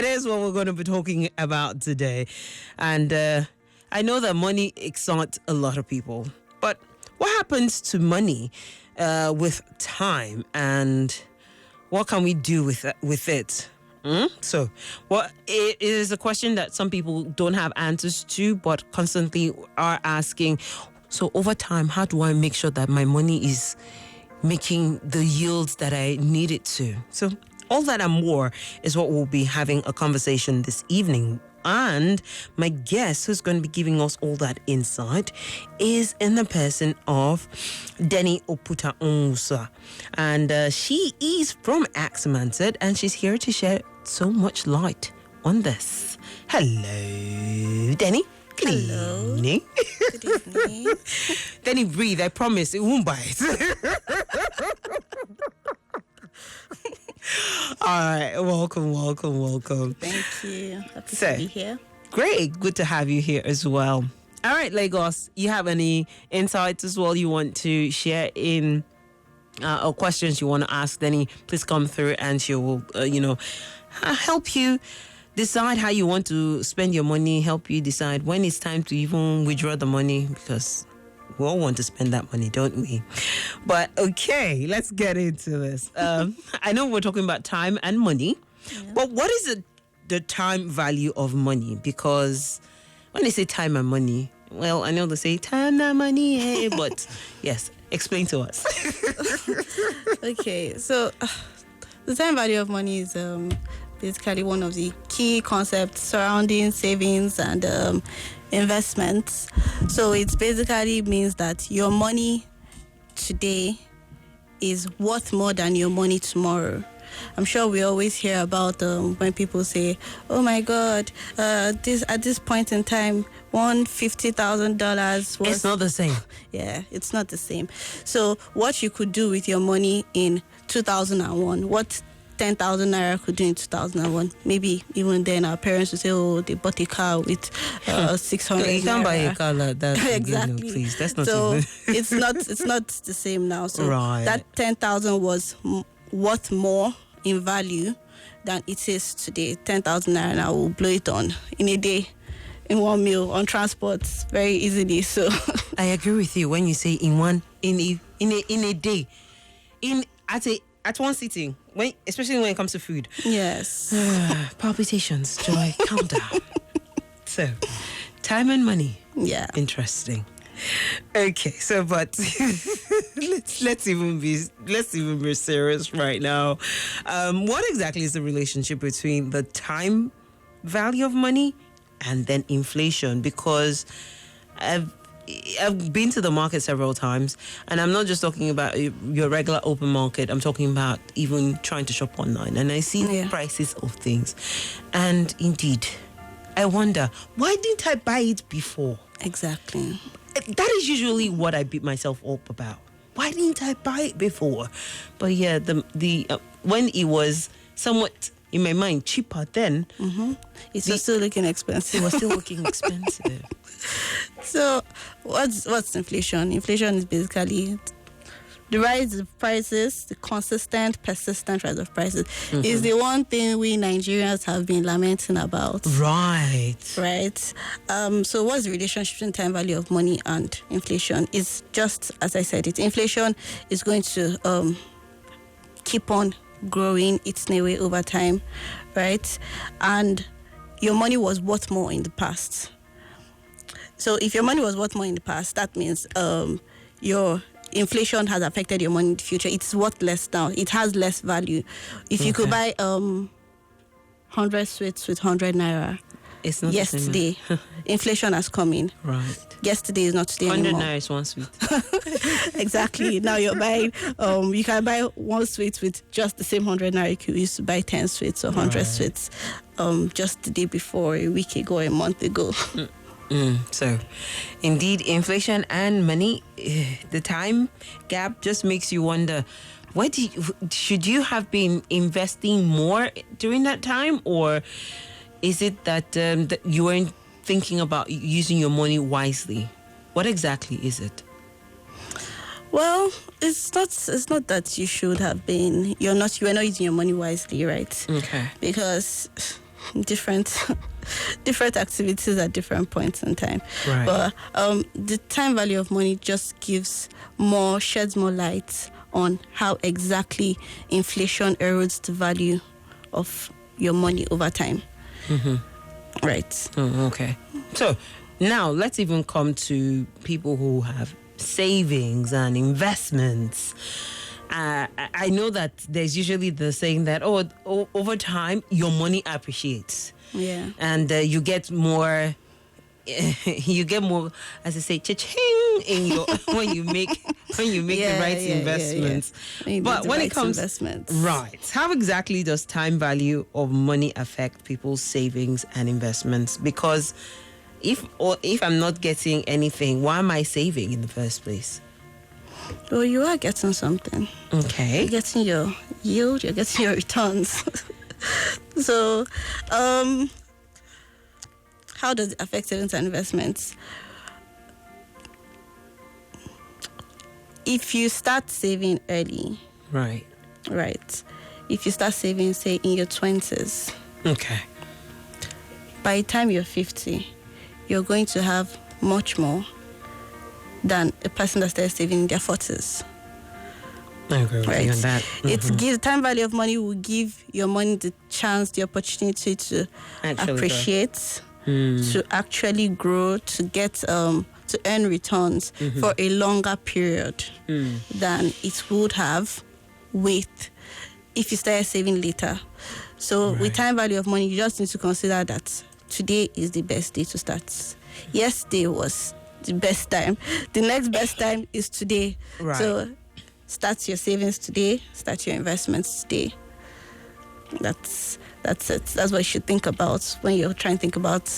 is what we're going to be talking about today. And I know that money excites a lot of people. But what happens to money with time, and what can we do with it? So, it is a question that some people don't have answers to, but constantly are asking. So over time, how do I make sure that my money is making the yields that I need it to? So all that and more is what we'll be having a conversation this evening. And my guest who's going to be giving us all that insight is in the person of Deni Oputa-Onwusa. And she is from Mansard, and she's here to share so much light on this. Hello, Deni. Good evening. Good evening. Deni, breathe. I promise it won't bite. All right, welcome. Thank you. Happy to be here. Great, good to have you here as well. All right, Lagos, you have any insights as well you want to share in or questions you want to ask Deni? Please come through and she will, help you decide how you want to spend your money, help you decide when it's time to even withdraw the money, because we all want to spend that money, don't we? But okay, let's get into this. I know we're talking about time and money, but what is the time value of money? Because when they say time and money, well, I know they say time and money, but yes, explain to us. Okay, so the time value of money is basically one of the key concepts surrounding savings and investments. So it basically means that your money today is worth more than your money tomorrow. I'm sure we always hear about when people say, "Oh my God, at this point in time, $150,000 was." It's not the same. Yeah, it's not the same. So what you could do with your money in 2001, what 10,000 naira could do in 2001. Maybe even then our parents would say, "Oh, they bought a car with 600." You can't buy a car like that. Exactly. No, please, that's not so. even. it's not the same now. So right. That 10,000 was worth more in value than it is today. 10,000 naira now will blow it on in a day, in one meal, on transport, very easily. So I agree with you when you say in a day, at one sitting, especially when it comes to food. Yes. Palpitations, joy, calm down. So, time and money. Yeah. Interesting. Okay, so but let's even be serious right now. What exactly is the relationship between the time value of money and then inflation? Because I've been to the market several times, and I'm not just talking about your regular open market. I'm talking about even trying to shop online, and I see prices of things. And indeed, I wonder, why didn't I buy it before? Exactly. That is usually what I beat myself up about. Why didn't I buy it before? But yeah, the when it was somewhat in my mind cheaper then, it was still looking expensive. It was still looking expensive. So what's inflation? Inflation is basically the rise of prices, the consistent, persistent rise of prices. Is the one thing we Nigerians have been lamenting about. Right. So what's the relationship between time value of money and inflation? It's just, as I said, inflation is going to keep on growing, eating away over time, right? And your money was worth more in the past. So if your money was worth more in the past, that means your inflation has affected your money in the future. It's worth less now. It has less value. If you could buy 100 sweets with 100 naira, it's not yesterday, inflation has come in. Right. Yesterday is not today anymore. 100 naira is one sweet. Exactly. Now you're buying, you can buy one sweet with just the same 100 naira. You used to buy 10 sweets or 100 sweets just the day before, a week ago, a month ago. So, indeed, inflation and money, the time gap just makes you wonder, should you have been investing more during that time, or is it that, that you weren't thinking about using your money wisely? What exactly is it? Well, it's not that you should have been. You were not using your money wisely, right? Okay. Because different different activities at different points in time. Right. But the time value of money just sheds more light on how exactly inflation erodes the value of your money over time. Right. Oh, okay. So now let's even come to people who have savings and investments. I know that there's usually the saying that, over time, your money appreciates. Yeah. And you get more, as I say, cha-ching in your when you make the right investments. Yeah. But when it comes investments. Right, how exactly does time value of money affect people's savings and investments? Because if I'm not getting anything, why am I saving in the first place? Well, you are getting something. Okay. You're getting your yield, you're getting your returns. So, how does it affect savings and investments? If you start saving early, Right. if you start saving, say, in your 20s, Okay. by the time you're 50, you're going to have much more than a person that started saving in their 40s. I agree with you on that. It time value of money will give your money the chance, the opportunity to Actually appreciate, to actually grow, to get to earn returns for a longer period than it would have if you started saving later. So with time value of money, you just need to consider that today is the best day to start. Yesterday was the best time. The next best time is today. Right. So start your savings today, start your investments today. That's it. That's what you should think about when you're trying to think about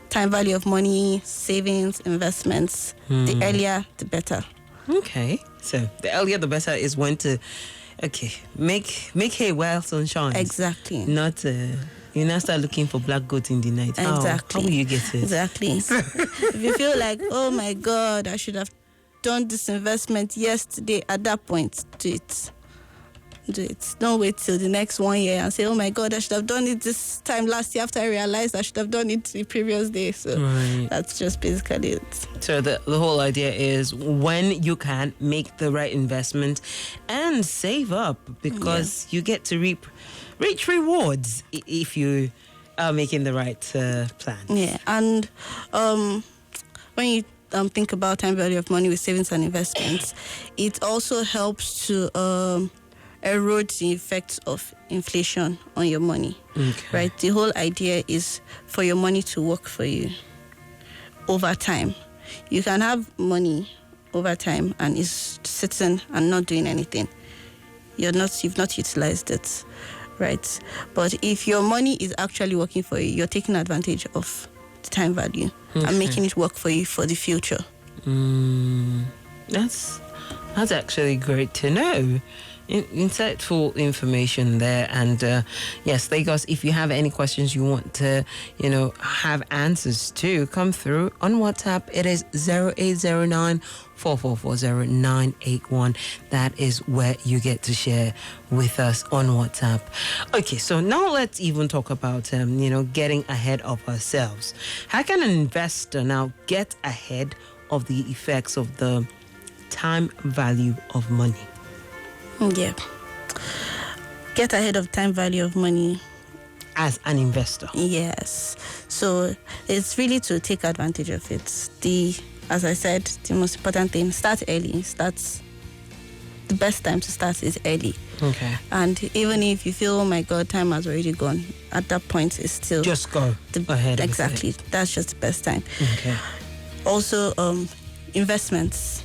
time value of money, savings, investments. The earlier, the better. Okay. So the earlier the better is when to make hay while sun shines. Exactly. Not you now start looking for black goat in the night. Exactly. How will you get it? Exactly. If you feel like, oh my God, I should have done this investment yesterday, at that point, do it. Don't wait till the next 1 year and say, oh my God, I should have done it this time last year after I realized I should have done it the previous day. So that's just basically it. So the whole idea is when you can make the right investment and save up, because you get to reap rich rewards if you are making the right plan. Yeah, and when you think about time value of money with savings and investments, it also helps to erode the effects of inflation on your money. Right? The whole idea is for your money to work for you over time. You can have money over time and it's sitting and not doing anything. You've not utilized it, right? But if your money is actually working for you, you're taking advantage of the time value and making it work for you for the future. That's actually great to know. Insightful information there. And yes, Lagos, if you have any questions you want to have answers to, come through on WhatsApp. It is 0809 4440981. That is where you get to share with us on WhatsApp. Okay, so now let's even talk about getting ahead of ourselves. How can an investor now get ahead of the effects of the time value of money? Yeah. Get ahead of time value of money. As an investor. Yes. So it's really to take advantage of it. As I said, the most important thing, start early. The best time to start is early. Okay. And even if you feel, oh my God, time has already gone, at that point it's still... Just go ahead. Exactly. That's just the best time. Okay. Also, investments,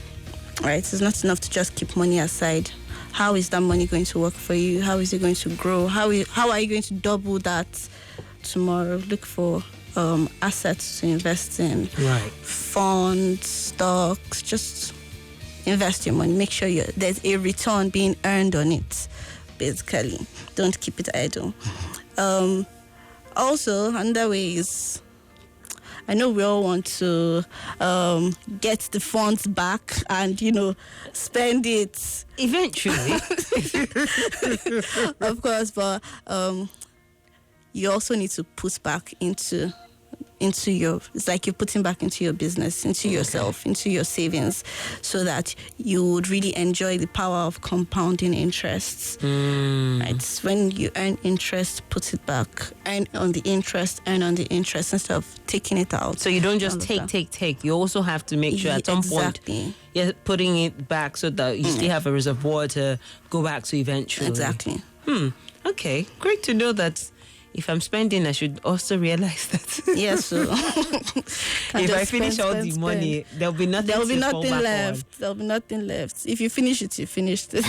right? It's not enough to just keep money aside. How is that money going to work for you? How is it going to grow? How are you going to double that tomorrow? Look for assets to invest in. Right. Funds, stocks, just invest your money. Make sure there's a return being earned on it, basically. Don't keep it idle. Also, another way is, I know we all want to get the funds back and, spend it. Eventually. Of course, but you also need to put back into your, it's like you're putting back into your business, into yourself, into your savings, so that you would really enjoy the power of compounding interests. Right? When you earn interest, put it back. Earn on the interest instead of taking it out. So you don't just take. You also have to make sure at some point you're putting it back so that you still have a reservoir to go back to eventually. Exactly. Okay. Great to know that. If I'm spending, I should also realize that. Yes. So if I finish all the money, there'll be nothing. There'll be nothing left. There'll be nothing left. If you finish it, you finished it.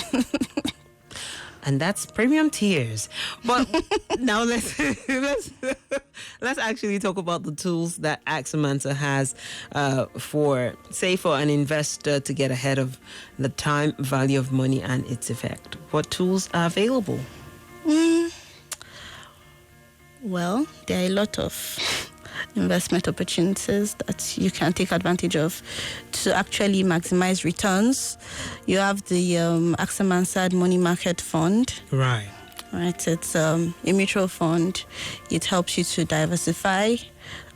And that's premium tiers. But now let's actually talk about the tools that Mansard has for an investor to get ahead of the time value of money and its effect. What tools are available? Well, there are a lot of investment opportunities that you can take advantage of to actually maximize returns. You have the Mansard Money Market Fund. Right. It's a mutual fund. It helps you to diversify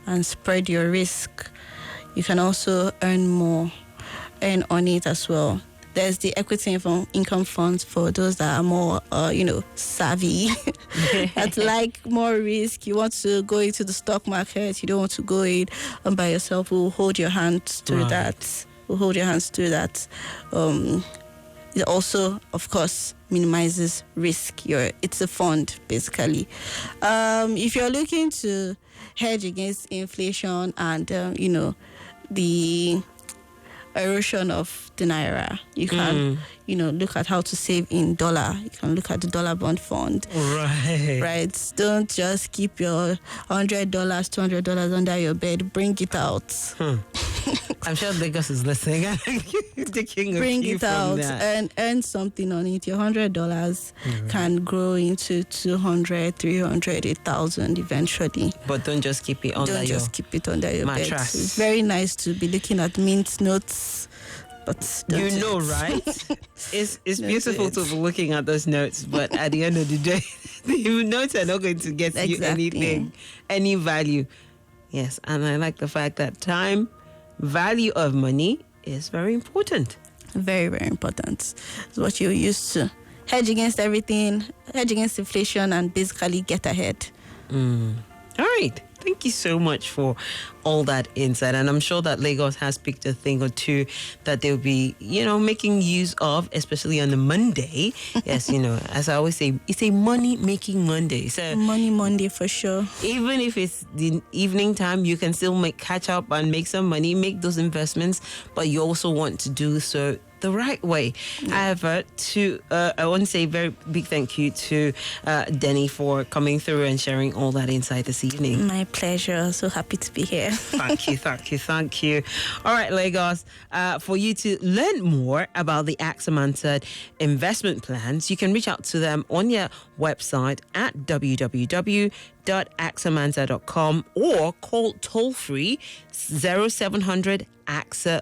and spread your risk. You can also earn on it as well. There's the equity income funds for those that are more, savvy, that like more risk. You want to go into the stock market. You don't want to go in by yourself. We'll hold your hands through that. It also, of course, minimizes risk. It's a fund, basically. If you're looking to hedge against inflation and, the erosion of the naira, you can look at how to save in dollar. You can look at the dollar bond fund. Right. Don't just keep your $100, $200 under your bed. Bring it out. I'm sure Lagos is listening. Bring it out and earn something on it. Your $100 can grow into 200, 300, 8,000 eventually. But don't just keep it under your mattress. Bed. It's very nice to be looking at mint notes. But right? It's beautiful to be looking at those notes, but at the end of the day, the notes are not going to get you anything, any value. Yes, and I like the fact that time value of money is very important. Very, very important. It's what you use to hedge against everything, hedge against inflation, and basically get ahead. All right. Thank you so much for all that insight. And I'm sure that Lagos has picked a thing or two that they'll be, making use of, especially on a Monday. Yes, as I always say, it's a money-making Monday. So Money Monday for sure. Even if it's the evening time, you can still catch up and make some money, make those investments, but you also want to do so the right way. However, I want to say a very big thank you to Deni for coming through and sharing all that insight this evening. My pleasure. So happy to be here. Thank you. All right, Lagos, for you to learn more about the Mansard investment plans, you can reach out to them on your website at www.axamansard.com or call toll-free 0700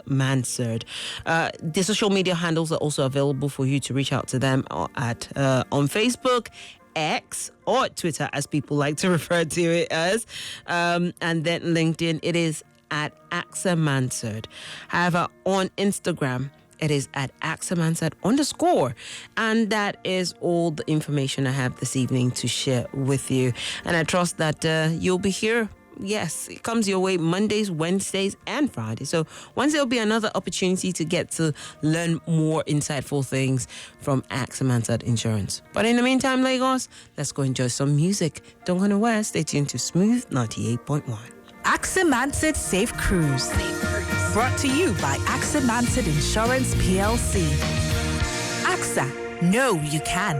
Mansard. The social media handles are also available for you to reach out to them at on Facebook, X, or Twitter, as people like to refer to it as, and then LinkedIn. It is at Mansard. However, on Instagram, it is at Mansard _. And that is all the information I have this evening to share with you. And I trust that you'll be here. Yes, it comes your way Mondays, Wednesdays, and Fridays. So once there'll be another opportunity to get to learn more insightful things from Mansard Insurance. But in the meantime, Lagos, let's go enjoy some music. Don't go nowhere. Stay tuned to Smooth 98.1. Mansard Safe Cruise. Brought to you by Mansard Insurance PLC. AXA, know you can.